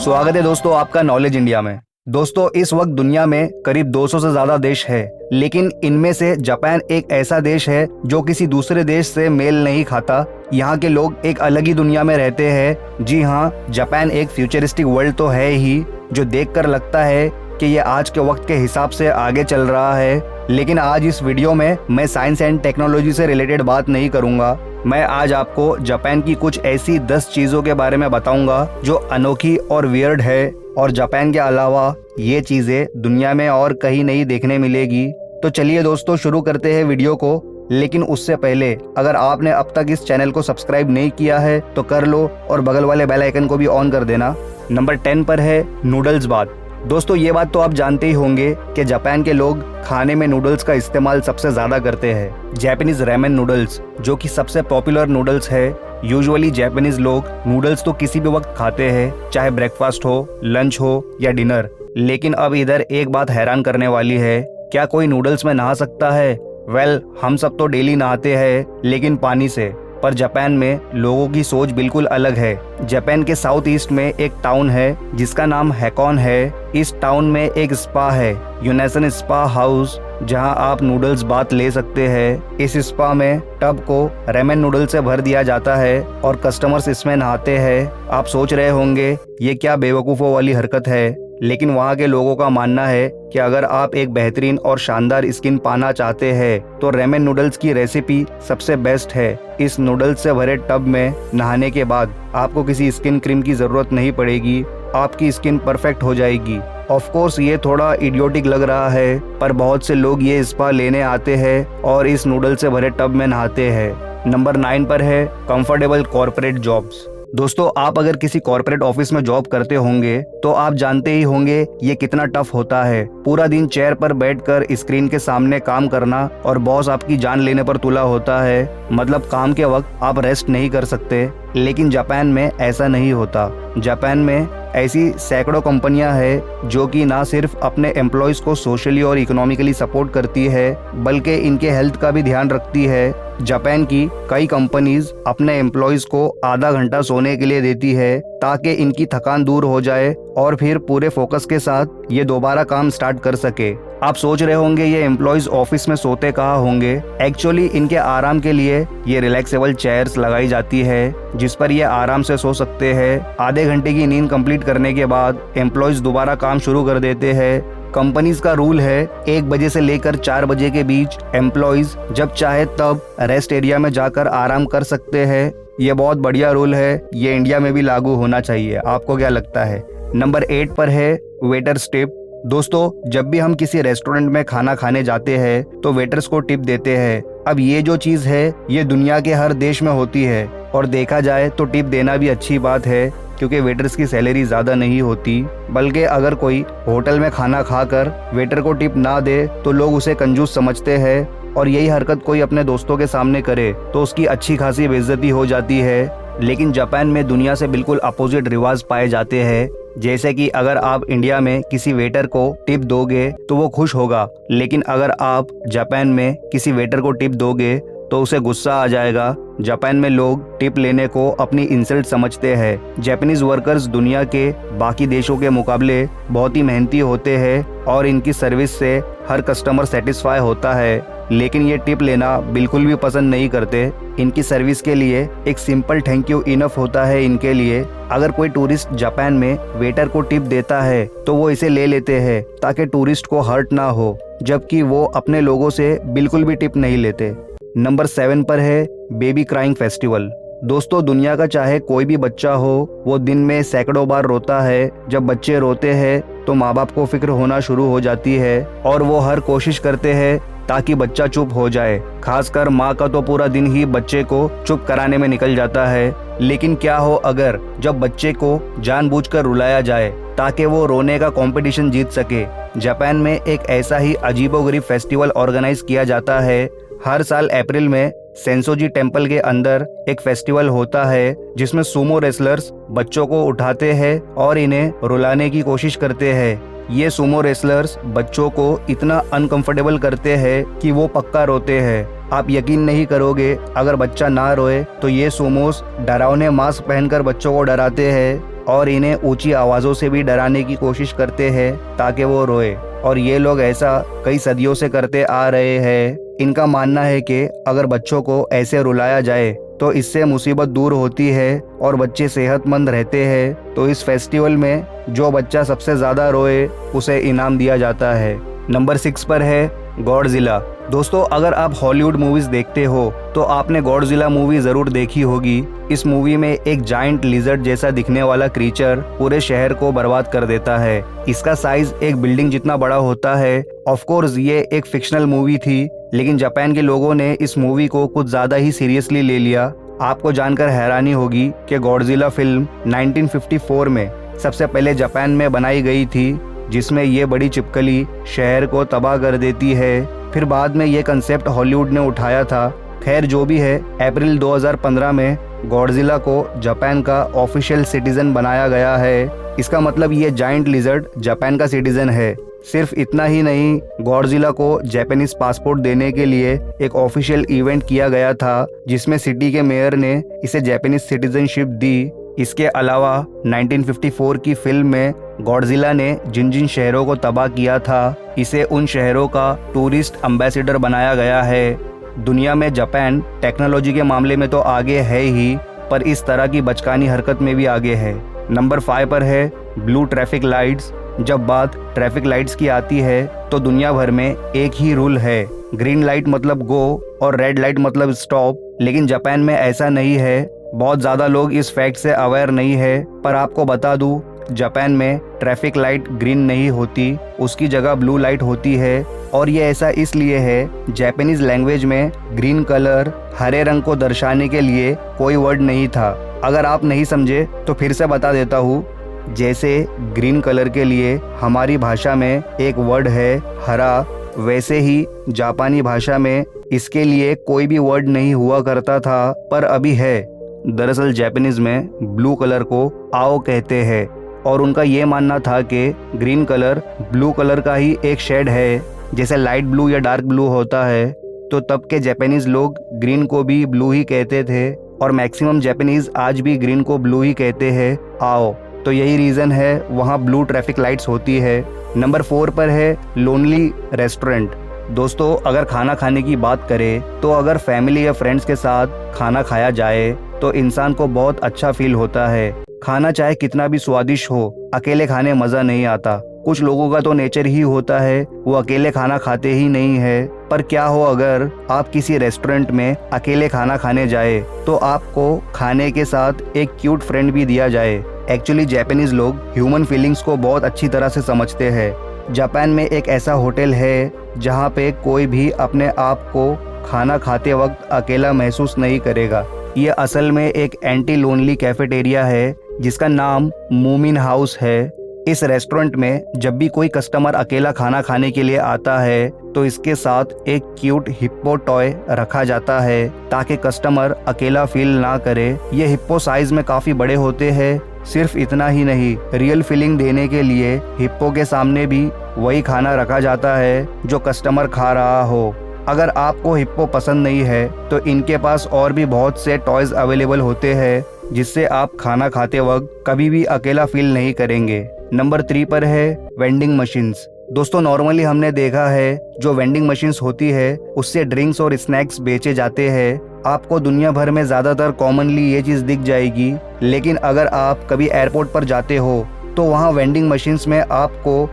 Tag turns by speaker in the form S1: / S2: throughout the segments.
S1: स्वागत है दोस्तों आपका नॉलेज इंडिया में। दोस्तों इस वक्त दुनिया में करीब 200 से ज्यादा देश है, लेकिन इनमें से जापान एक ऐसा देश है जो किसी दूसरे देश से मेल नहीं खाता। यहाँ के लोग एक अलग ही दुनिया में रहते हैं। जी हाँ, जापान एक फ्यूचरिस्टिक वर्ल्ड तो है ही, जो देखकर लगता है कि ये आज के वक्त के हिसाब से आगे चल रहा है। लेकिन आज इस वीडियो में मैं साइंस एंड टेक्नोलॉजी से रिलेटेड बात नहीं करूंगा। मैं आज आपको जापान की कुछ ऐसी 10 चीजों के बारे में बताऊंगा जो अनोखी और वियर्ड है, और जापान के अलावा ये चीजें दुनिया में और कहीं नहीं देखने मिलेगी। तो चलिए दोस्तों शुरू करते हैं वीडियो को। लेकिन उससे पहले अगर आपने अब तक इस चैनल को सब्सक्राइब नहीं किया है तो कर लो, और बगल वाले बेल आइकन को भी ऑन कर देना। नंबर 10 पर है नूडल्स बात। दोस्तों ये बात तो आप जानते ही होंगे कि जापान के लोग खाने में नूडल्स का इस्तेमाल सबसे ज्यादा करते हैं। जापानीज रेमन नूडल्स जो कि सबसे पॉपुलर नूडल्स है। यूजुअली जापानीज लोग नूडल्स तो किसी भी वक्त खाते हैं, चाहे ब्रेकफास्ट हो, लंच हो या डिनर। लेकिन अब इधर एक बात हैरान करने वाली है, क्या कोई नूडल्स में नहा सकता है? वेल, हम सब तो डेली नहाते हैं, लेकिन पानी से। पर जापान में लोगों की सोच बिल्कुल अलग है। जापान के साउथ ईस्ट में एक टाउन है जिसका नाम हैकोन है। इस टाउन में एक स्पा है, यूनेसन स्पा हाउस, जहां आप नूडल्स बाथ ले सकते हैं। इस स्पा में टब को रेमन नूडल से भर दिया जाता है और कस्टमर्स इसमें नहाते हैं। आप सोच रहे होंगे ये क्या बेवकूफ़ों वाली हरकत है, लेकिन वहाँ के लोगों का मानना है कि अगर आप एक बेहतरीन और शानदार स्किन पाना चाहते हैं तो रेमन नूडल्स की रेसिपी सबसे बेस्ट है। इस नूडल्स से भरे टब में नहाने के बाद आपको किसी स्किन क्रीम की जरूरत नहीं पड़ेगी, आपकी स्किन परफेक्ट हो जाएगी। ऑफ कोर्स ये थोड़ा इडियोटिक लग रहा है, पर बहुत से लोग ये स्पा लेने आते हैं और इस नूडल से भरे टब में नहाते हैं। नंबर 9 पर है कंफर्टेबल कॉर्पोरेट जॉब्स। दोस्तों आप अगर किसी कॉर्पोरेट ऑफिस में जॉब करते होंगे तो आप जानते ही होंगे ये कितना टफ होता है। पूरा दिन चेयर पर बैठकर स्क्रीन के सामने काम करना, और बॉस आपकी जान लेने पर तुला होता है। मतलब काम के वक्त आप रेस्ट नहीं कर सकते। लेकिन जापान में ऐसा नहीं होता। जापान में ऐसी सैकड़ों कंपनियां हैं जो कि ना सिर्फ अपने एम्प्लॉयज को सोशली और इकोनॉमिकली सपोर्ट करती है, बल्कि इनके हेल्थ का भी ध्यान रखती है। जापान की कई कंपनीज अपने एम्प्लॉयज को आधा घंटा सोने के लिए देती है ताकि इनकी थकान दूर हो जाए और फिर पूरे फोकस के साथ ये दोबारा काम स्टार्ट कर सके। आप सोच रहे होंगे ये एम्प्लॉयज ऑफिस में सोते कहाँ होंगे। एक्चुअली इनके आराम के लिए ये रिलैक्सेबल चेयर्स लगाई जाती है जिस पर ये आराम से सो सकते हैं। आधे घंटे की नींद कंप्लीट करने के बाद एम्प्लॉयज दोबारा काम शुरू कर देते हैं। कंपनीज का रूल है 1 बजे से लेकर 4 बजे के बीच एम्प्लॉयज जब चाहे तब रेस्ट एरिया में जाकर आराम कर सकते हैं। ये बहुत बढ़िया रूल है, ये इंडिया में भी लागू होना चाहिए। आपको क्या लगता है? नंबर 8 पर है वेटर्स टिप। दोस्तों जब भी हम किसी रेस्टोरेंट में खाना खाने जाते हैं तो वेटर्स को टिप देते हैं। अब ये जो चीज है ये दुनिया के हर देश में होती है, और देखा जाए तो टिप देना भी अच्छी बात है क्योंकि वेटर्स की सैलरी ज्यादा नहीं होती। बल्कि अगर कोई होटल में खाना खाकर वेटर को टिप ना दे तो लोग उसे कंजूस समझते हैं, और यही हरकत कोई अपने दोस्तों के सामने करे तो उसकी अच्छी खासी बेइज्जती हो जाती है। लेकिन जापान में दुनिया से बिल्कुल अपोजिट रिवाज पाए जाते हैं। जैसे कि अगर आप इंडिया में किसी वेटर को टिप दोगे तो वो खुश होगा, लेकिन अगर आप जापान में किसी वेटर को टिप दोगे तो उसे गुस्सा आ जाएगा। जापान में लोग टिप लेने को अपनी इंसल्ट समझते हैं। जापानीज वर्कर्स दुनिया के बाकी देशों के मुकाबले बहुत ही मेहनती होते हैं और इनकी सर्विस से हर कस्टमर सेटिस्फाई होता है, लेकिन ये टिप लेना बिल्कुल भी पसंद नहीं करते। इनकी सर्विस के लिए एक सिंपल थैंक यू इनफ होता है इनके लिए। अगर कोई टूरिस्ट जापान में वेटर को टिप देता है तो वो इसे ले लेते हैं ताकि टूरिस्ट को हर्ट ना हो, जबकि वो अपने लोगों से बिल्कुल भी टिप नहीं लेते। नंबर 7 पर है बेबी क्राइंग फेस्टिवल। दोस्तों दुनिया का चाहे कोई भी बच्चा हो, वो दिन में सैकड़ों बार रोता है। जब बच्चे रोते हैं तो माँ बाप को फिक्र होना शुरू हो जाती है और वो हर कोशिश करते हैं ताकि बच्चा चुप हो जाए। खासकर माँ का तो पूरा दिन ही बच्चे को चुप कराने में निकल जाता है। लेकिन क्या हो अगर जब बच्चे को जानबूझकर रुलाया जाए ताकि वो रोने का कंपटीशन जीत सके। जापान में एक ऐसा ही अजीबोगरीब फेस्टिवल ऑर्गेनाइज किया जाता है। हर साल अप्रैल में सेंसोजी टेम्पल के अंदर एक फेस्टिवल होता है जिसमें सुमो रेसलर्स बच्चों को उठाते हैं और इन्हें रुलाने की कोशिश करते हैं। ये सुमो रेसलर्स बच्चों को इतना अनकंफर्टेबल करते हैं कि वो पक्का रोते हैं। आप यकीन नहीं करोगे, अगर बच्चा ना रोए तो ये सुमोस डरावने मास्क पहनकर बच्चों को डराते हैं। और इन्हें ऊंची आवाज़ों से भी डराने की कोशिश करते हैं ताकि वो रोए। और ये लोग ऐसा कई सदियों से करते आ रहे हैं। इनका मानना है कि अगर बच्चों को ऐसे रुलाया जाए तो इससे मुसीबत दूर होती है और बच्चे सेहतमंद रहते हैं। तो इस फेस्टिवल में जो बच्चा सबसे ज़्यादा रोए उसे इनाम दिया जाता है। नंबर 6 पर है गॉडजिला। दोस्तों, अगर आप हॉलीवुड मूवीज़ देखते हो तो आपने गॉडजिला मूवी ज़रूर देखी होगी। इस मूवी में एक जायंट लिजर्ड जैसा दिखने वाला क्रीचर पूरे शहर को बर्बाद कर देता है। इसका साइज एक बिल्डिंग जितना बड़ा होता है। ऑफ कोर्स ये एक फिक्शनल मूवी थी, लेकिन जापान के लोगों ने इस मूवी को कुछ ज़्यादा ही सीरियसली ले लिया। आपको जानकर हैरानी होगी कि गॉडजिला फिल्म 1954 में सबसे पहले जापान में बनाई गई थी, जिसमें ये बड़ी छिपकली शहर को तबाह कर देती है। फिर बाद में ये कंसेप्ट हॉलीवुड ने उठाया था। खैर जो भी है, अप्रैल 2015 में गॉडजिला को जापान का ऑफिशियल सिटीजन बनाया गया है। इसका मतलब ये जायंट लिजर्ड जापान का सिटीजन है। सिर्फ इतना ही नहीं, गॉडजिला को जापानीज पासपोर्ट देने के लिए एक ऑफिशियल इवेंट किया गया था, जिसमें सिटी के मेयर ने इसे जापानीज सिटीजनशिप दी। इसके अलावा 1954 की फिल्म में गॉडजिला ने जिन जिन शहरों को तबाह किया था, इसे उन शहरों का टूरिस्ट एम्बेसडर बनाया गया है। दुनिया में जापान टेक्नोलॉजी के मामले में तो आगे है ही, पर इस तरह की बचकानी हरकत में भी आगे है। नंबर 5 पर है ब्लू ट्रैफिक लाइट्स। जब बात ट्रैफिक लाइट्स की आती है तो दुनिया भर में एक ही रूल है, ग्रीन लाइट मतलब गो और रेड लाइट मतलब स्टॉप। लेकिन जापान में ऐसा नहीं है। बहुत ज़्यादा लोग इस फैक्ट से अवेयर नहीं है, पर आपको बता दूं, जापान में ट्रैफिक लाइट ग्रीन नहीं होती, उसकी जगह ब्लू लाइट होती है। और ये ऐसा इसलिए है, जापानीज लैंग्वेज में ग्रीन कलर हरे रंग को दर्शाने के लिए कोई वर्ड नहीं था। अगर आप नहीं समझे तो फिर से बता देता हूँ। जैसे ग्रीन कलर के लिए हमारी भाषा में एक वर्ड है हरा, वैसे ही जापानी भाषा में इसके लिए कोई भी वर्ड नहीं हुआ करता था, पर अभी है। दरअसल जापानीज में ब्लू कलर को आओ कहते हैं और उनका ये मानना था कि ग्रीन कलर ब्लू कलर का ही एक शेड है, जैसे लाइट ब्लू या डार्क ब्लू होता है। तो तब के जापानीज लोग ग्रीन को भी ब्लू ही कहते थे और मैक्सिमम जापानीज आज भी ग्रीन को ब्लू ही कहते हैं आओ। तो यही रीज़न है वहाँ ब्लू ट्रैफिक लाइट्स होती है। नंबर 4 पर है लोनली रेस्टोरेंट। दोस्तों, अगर खाना खाने की बात करें तो अगर फैमिली या फ्रेंड्स के साथ खाना खाया जाए तो इंसान को बहुत अच्छा फील होता है। खाना चाहे कितना भी स्वादिष्ट हो, अकेले खाने मज़ा नहीं आता। कुछ लोगों का तो नेचर ही होता है वो अकेले खाना खाते ही नहीं है। पर क्या हो अगर आप किसी रेस्टोरेंट में अकेले खाना खाने जाए तो आपको खाने के साथ एक क्यूट फ्रेंड भी दिया जाए। एक्चुअली जापानीज लोग ह्यूमन फीलिंग्स को बहुत अच्छी तरह से समझते हैं। जापान में एक ऐसा होटल है जहाँ पे कोई भी अपने आप को खाना खाते वक्त अकेला महसूस नहीं करेगा। ये असल में एक एंटी लोनली कैफेटेरिया है जिसका नाम मूमिन हाउस है। इस रेस्टोरेंट में जब भी कोई कस्टमर अकेला खाना खाने के लिए आता है तो इसके साथ एक क्यूट हिप्पो टॉय रखा जाता है ताकि कस्टमर अकेला फील ना करे। ये हिप्पो साइज में काफ़ी बड़े होते हैं। सिर्फ इतना ही नहीं, रियल फीलिंग देने के लिए हिप्पो के सामने भी वही खाना रखा जाता है जो कस्टमर खा रहा हो। अगर आपको हिप्पो पसंद नहीं है तो इनके पास और भी बहुत से टॉयज अवेलेबल होते हैं जिससे आप खाना खाते वक्त कभी भी अकेला फील नहीं करेंगे। नंबर 3 पर है वेंडिंग मशीन्स। दोस्तों, नॉर्मली हमने देखा है जो वेंडिंग मशीन्स होती है उससे ड्रिंक्स और स्नैक्स बेचे जाते हैं। आपको दुनिया भर में ज़्यादातर कॉमनली ये चीज़ दिख जाएगी। लेकिन अगर आप कभी एयरपोर्ट पर जाते हो तो वहाँ वेंडिंग मशीन्स में आपको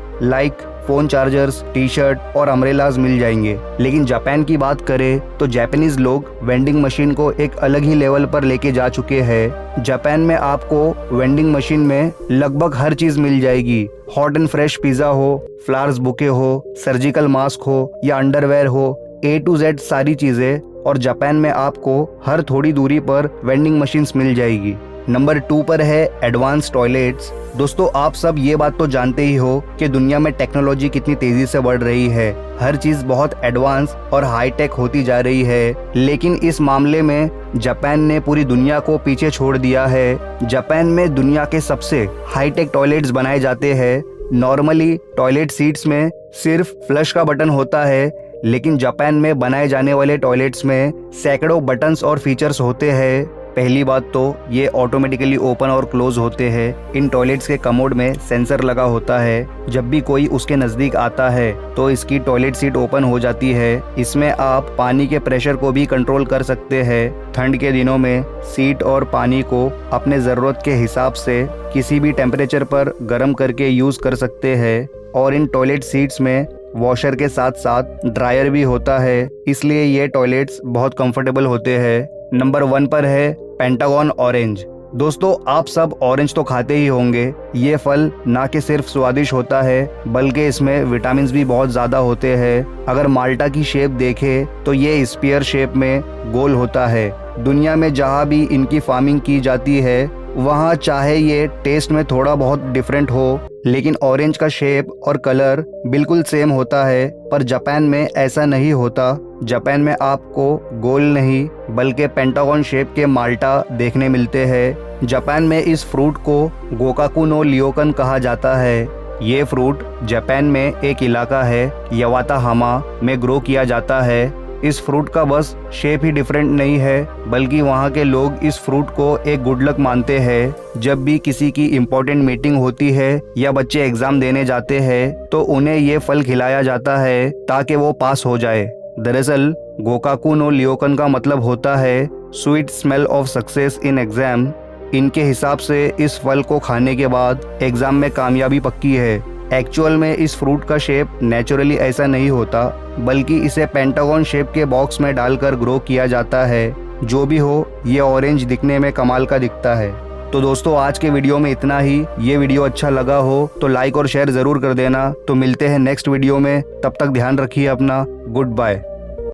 S1: फ़ोन चार्जर्स, टी शर्ट और अम्ब्रेलाज मिल जाएंगे। लेकिन जापान की बात करें तो जापानीज लोग वेंडिंग मशीन को एक अलग ही लेवल पर लेके जा चुके हैं। जापान में आपको वेंडिंग मशीन में लगभग हर चीज मिल जाएगी। हॉट एंड फ्रेश पिज्जा हो, फ्लावर्स बुके हो, सर्जिकल मास्क हो या अंडरवेयर हो, A to Z सारी चीजें। और जापान में आपको हर थोड़ी दूरी पर वेंडिंग मशीन्स मिल जाएगी। नंबर 2 पर है एडवांस टॉयलेट्स। दोस्तों, आप सब ये बात तो जानते ही हो कि दुनिया में टेक्नोलॉजी कितनी तेजी से बढ़ रही है। हर चीज बहुत एडवांस और हाईटेक होती जा रही है, लेकिन इस मामले में जापान ने पूरी दुनिया को पीछे छोड़ दिया है। जापान में दुनिया के सबसे हाईटेक टॉयलेट्स बनाए जाते हैं। नॉर्मली टॉयलेट सीट्स में सिर्फ फ्लश का बटन होता है, लेकिन जापान में बनाए जाने वाले टॉयलेट्स में सैकड़ों बटन्स और फीचर्स होते हैं। पहली बात तो ये ऑटोमेटिकली ओपन और क्लोज होते हैं। इन टॉयलेट्स के कमोड में सेंसर लगा होता है। जब भी कोई उसके नज़दीक आता है तो इसकी टॉयलेट सीट ओपन हो जाती है। इसमें आप पानी के प्रेशर को भी कंट्रोल कर सकते हैं। ठंड के दिनों में सीट और पानी को अपने ज़रूरत के हिसाब से किसी भी टेम्परेचर पर गर्म करके यूज़ कर सकते हैं। और इन टॉयलेट सीट्स में वॉशर के साथ साथ ड्रायर भी होता है, इसलिए ये टॉयलेट्स बहुत कंफर्टेबल होते हैं। नंबर 1 पर है पेंटागॉन ऑरेंज। दोस्तों, आप सब ऑरेंज तो खाते ही होंगे। ये फल ना कि सिर्फ स्वादिष्ट होता है बल्कि इसमें विटामिन भी बहुत ज़्यादा होते हैं। अगर माल्टा की शेप देखें तो ये स्फीयर शेप में गोल होता है। दुनिया में जहाँ भी इनकी फार्मिंग की जाती है वहाँ चाहे ये टेस्ट में थोड़ा बहुत डिफरेंट हो, लेकिन ऑरेंज का शेप और कलर बिल्कुल सेम होता है। पर जापान में ऐसा नहीं होता। जापान में आपको गोल नहीं बल्कि पेंटागन शेप के माल्टा देखने मिलते हैं। जापान में इस फ्रूट को गोकाकु नो रियोकन कहा जाता है। ये फ्रूट जापान में एक इलाका है यवाताहामा में ग्रो किया जाता है। इस फ्रूट का बस शेप ही डिफरेंट नहीं है बल्कि वहाँ के लोग इस फ्रूट को एक गुड लक मानते हैं। जब भी किसी की इम्पोर्टेंट मीटिंग होती है या बच्चे एग्जाम देने जाते हैं तो उन्हें ये फल खिलाया जाता है ताकि वो पास हो जाए। दरअसल गोकाकु नो रियोकन का मतलब होता है sweet smell of success in exam. इनके हिसाब से इस फल को खाने के बाद एग्जाम में कामयाबी पक्की है। एक्चुअल में इस फ्रूट का शेप नेचुरली ऐसा नहीं होता बल्कि इसे पेंटागन शेप के बॉक्स में डालकर ग्रो किया जाता है। जो भी हो, ये ऑरेंज दिखने में कमाल का दिखता है। तो दोस्तों, आज के वीडियो में इतना ही। ये वीडियो अच्छा लगा हो तो लाइक और शेयर ज़रूर कर देना। तो मिलते हैं नेक्स्ट वीडियो में, तब तक ध्यान रखिए अपना। Good bye.